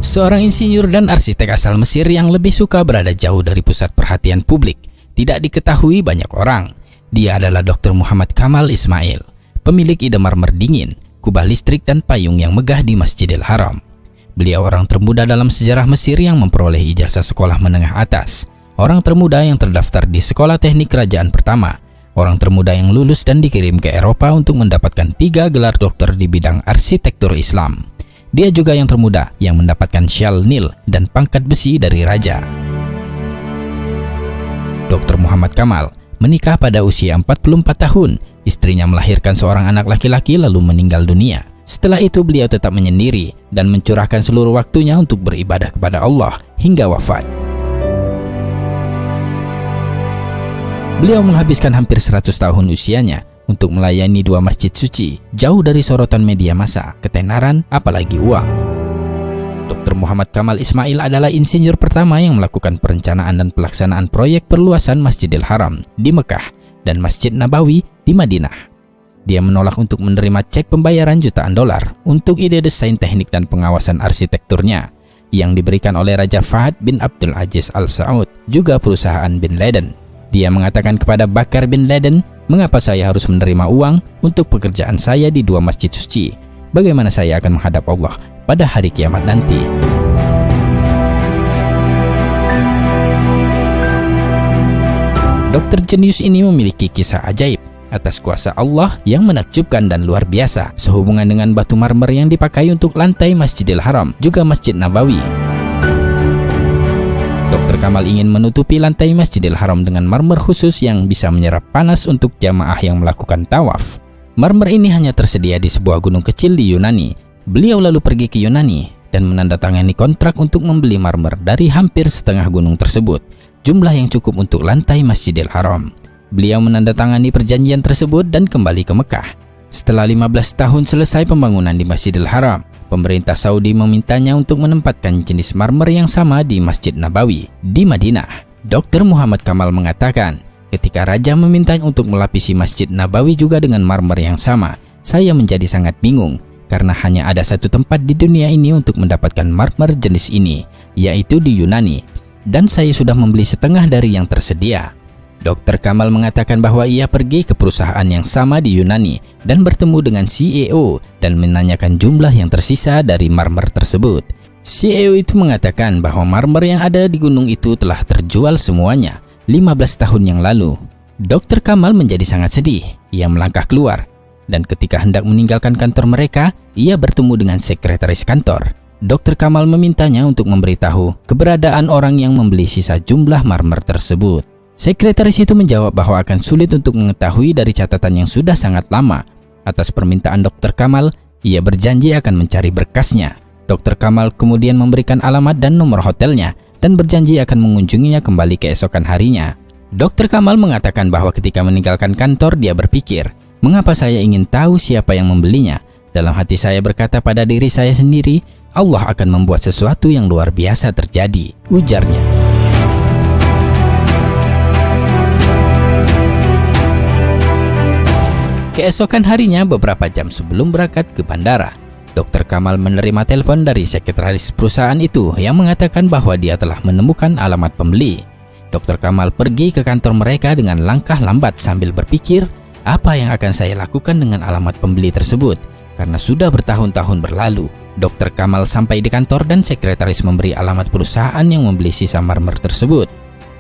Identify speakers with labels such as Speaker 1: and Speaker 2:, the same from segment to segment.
Speaker 1: Seorang insinyur dan arsitek asal Mesir yang lebih suka berada jauh dari pusat perhatian publik. Tidak diketahui banyak orang. Dia adalah Dr. Muhammad Kamal Ismail, pemilik ide marmer dingin, kubah listrik dan payung yang megah di Masjidil Haram. Beliau orang termuda dalam sejarah Mesir yang memperoleh ijazah sekolah menengah atas, orang termuda yang terdaftar di sekolah teknik kerajaan pertama, orang termuda yang lulus dan dikirim ke Eropa untuk mendapatkan 3 gelar dokter di bidang arsitektur Islam. Dia juga yang termuda yang mendapatkan syal Nil dan pangkat besi dari raja. Dr. Muhammad Kamal menikah pada usia 44 tahun. Istrinya melahirkan seorang anak laki-laki lalu meninggal dunia. Setelah itu beliau tetap menyendiri dan mencurahkan seluruh waktunya untuk beribadah kepada Allah hingga wafat. Beliau menghabiskan hampir 100 tahun usianya untuk melayani 2 masjid suci, jauh dari sorotan media massa, ketenaran, apalagi uang. Dr. Muhammad Kamal Ismail adalah insinyur pertama yang melakukan perencanaan dan pelaksanaan proyek perluasan Masjidil Haram di Mekah dan Masjid Nabawi di Madinah. Dia menolak untuk menerima cek pembayaran jutaan dolar untuk ide desain teknik dan pengawasan arsitekturnya yang diberikan oleh Raja Fahd bin Abdul Aziz Al Saud, juga perusahaan Bin Laden. Dia mengatakan kepada Bakar bin Laden, "Mengapa saya harus menerima uang untuk pekerjaan saya di 2 masjid suci? Bagaimana saya akan menghadap Allah pada hari kiamat nanti?" Dokter jenius ini memiliki kisah ajaib atas kuasa Allah yang menakjubkan dan luar biasa sehubungan dengan batu marmer yang dipakai untuk lantai Masjidil Haram, juga Masjid Nabawi. Dr. Kamal ingin menutupi lantai Masjidil Haram dengan marmer khusus yang bisa menyerap panas untuk jamaah yang melakukan tawaf. Marmer ini hanya tersedia di sebuah gunung kecil di Yunani. Beliau lalu pergi ke Yunani dan menandatangani kontrak untuk membeli marmer dari hampir setengah gunung tersebut, jumlah yang cukup untuk lantai Masjidil Haram. Beliau menandatangani perjanjian tersebut dan kembali ke Mekah. Setelah 15 tahun selesai pembangunan di Masjidil Haram, pemerintah Saudi memintanya untuk menempatkan jenis marmer yang sama di Masjid Nabawi di Madinah. Dr. Muhammad Kamal mengatakan, "Ketika raja memintanya untuk melapisi Masjid Nabawi juga dengan marmer yang sama, saya menjadi sangat bingung karena hanya ada satu tempat di dunia ini untuk mendapatkan marmer jenis ini, yaitu di Yunani, dan saya sudah membeli setengah dari yang tersedia." Dr. Kamal mengatakan bahwa ia pergi ke perusahaan yang sama di Yunani dan bertemu dengan CEO dan menanyakan jumlah yang tersisa dari marmer tersebut. CEO itu mengatakan bahwa marmer yang ada di gunung itu telah terjual semuanya 15 tahun yang lalu. Dr. Kamal menjadi sangat sedih. Ia melangkah keluar dan ketika hendak meninggalkan kantor mereka, ia bertemu dengan sekretaris kantor. Dr. Kamal memintanya untuk memberitahu keberadaan orang yang membeli sisa jumlah marmer tersebut. Sekretaris itu menjawab bahwa akan sulit untuk mengetahui dari catatan yang sudah sangat lama. Atas permintaan Dr. Kamal, ia berjanji akan mencari berkasnya. Dr. Kamal kemudian memberikan alamat dan nomor hotelnya dan berjanji akan mengunjunginya kembali keesokan harinya. Dr. Kamal mengatakan bahwa ketika meninggalkan kantor dia berpikir, "Mengapa saya ingin tahu siapa yang membelinya? Dalam hati saya berkata pada diri saya sendiri, Allah akan membuat sesuatu yang luar biasa terjadi," ujarnya. Keesokan harinya, beberapa jam sebelum berangkat ke bandara, Dr. Kamal menerima telepon dari sekretaris perusahaan itu yang mengatakan bahwa dia telah menemukan alamat pembeli. Dr. Kamal pergi ke kantor mereka dengan langkah lambat sambil berpikir, apa yang akan saya lakukan dengan alamat pembeli tersebut? Karena sudah bertahun-tahun berlalu. Dr. Kamal sampai di kantor dan sekretaris memberi alamat perusahaan yang membeli sisa marmer tersebut.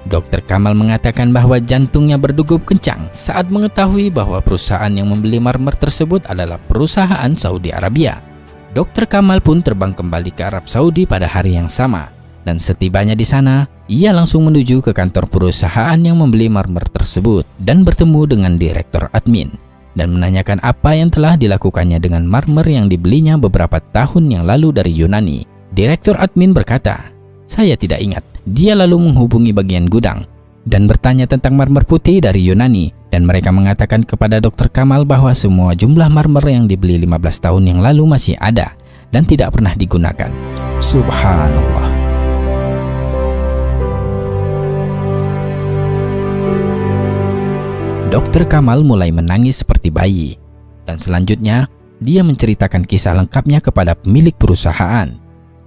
Speaker 1: Dr. Kamal mengatakan bahwa jantungnya berdegup kencang saat mengetahui bahwa perusahaan yang membeli marmer tersebut adalah perusahaan Saudi Arabia. Dr. Kamal pun terbang kembali ke Arab Saudi pada hari yang sama, dan setibanya di sana, ia langsung menuju ke kantor perusahaan yang membeli marmer tersebut dan bertemu dengan direktur admin dan menanyakan apa yang telah dilakukannya dengan marmer yang dibelinya beberapa tahun yang lalu dari Yunani. Direktur admin berkata, "Saya tidak ingat." Dia lalu menghubungi bagian gudang dan bertanya tentang marmer putih dari Yunani, dan mereka mengatakan kepada Dr. Kamal bahwa semua jumlah marmer yang dibeli 15 tahun yang lalu masih ada dan tidak pernah digunakan. Subhanallah. Dr. Kamal mulai menangis seperti bayi, dan selanjutnya dia menceritakan kisah lengkapnya kepada pemilik perusahaan.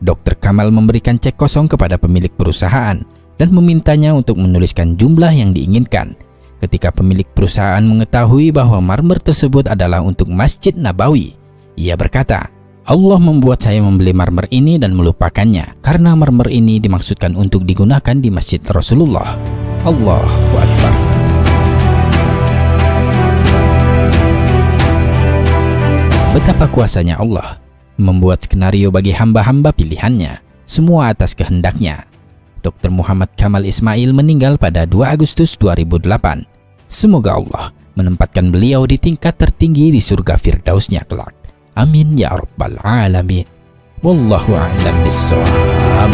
Speaker 1: Dr. Kamal memberikan cek kosong kepada pemilik perusahaan dan memintanya untuk menuliskan jumlah yang diinginkan. Ketika pemilik perusahaan mengetahui bahwa marmer tersebut adalah untuk Masjid Nabawi, ia berkata, "Allah membuat saya membeli marmer ini dan melupakannya, karena marmer ini dimaksudkan untuk digunakan di Masjid Rasulullah." Allahu Akbar. Betapa kuasanya Allah membuat skenario bagi hamba-hamba pilihannya, semua atas kehendaknya. Dr. Muhammad Kamal Ismail meninggal pada 2 Agustus 2008. Semoga Allah menempatkan beliau di tingkat tertinggi di surga Firdausnya kelak. Amin ya rabbal alamin. Wallahu a'lam bissawab.